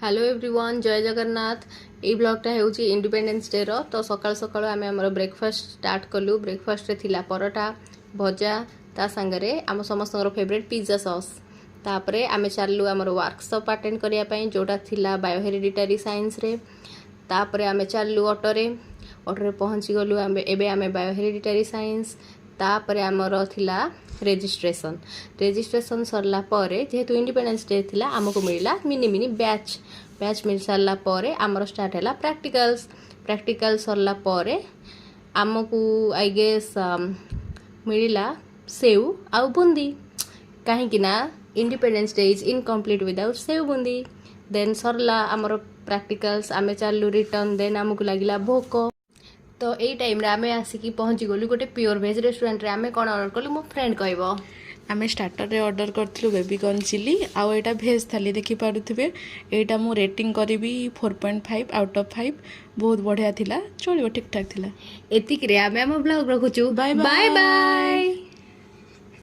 Hello everyone जय जगन्नाथ। ये ब्लॉगटा होची इंडिपेंडेंस डे रो तो सकाल सकाल आम आम ब्रेकफास्ट स्टार्ट कलु। ब्रेकफास्ट रे थिला परोटा भजा ता संगरे आम समस्त फेवरेट पिज्जा सॉस। तापरे आमे चललु आमर वर्कशॉप अटेंड करिया पई जोटा थिला बायोहेरिडिटरी साइंस रे। तापरे आमे चललु ऑटोरे पहुंची गलु एबे आमे बायोहेरिडिटरी साइंस। तापरे आमर थिला रेजिस्ट्रेशन सरला परे जेहेतु इंडिपेंडेंस डे थिला आमको मिलला मिनी मिनी बैच मिल सारला परे आमर स्टार्ट हैला प्रैक्टिकल सरला परे आमको आई गेस मिलला सेव आउ बुंदी कहीं ना independence day is incomplete without sev boondi. Then सरला आमर प्रैक्टिकल्स आमे चालू रिटर्न। देन आमको लगिला भोक तो यही टाइम रे आमे आसिकी पहुंची गलु गोटे प्योर वेज रेस्टोरेंट रे। आमे कोन ऑर्डर कलु मो फ्रेंड कहबो। आमे स्टार्टर रे ऑर्डर करथिलु बेबी कॉर्न चिली आउ एटा भेज थाली देखि पारुथिबे। एटा मु रेटिंग करिवि 4.5 आउट ऑफ 5। बहुत बढ़िया थिला, चलिबो ठीक ठाक थिला। एतिक रे आमे हम ब्लॉग रखुचु। Bye bye.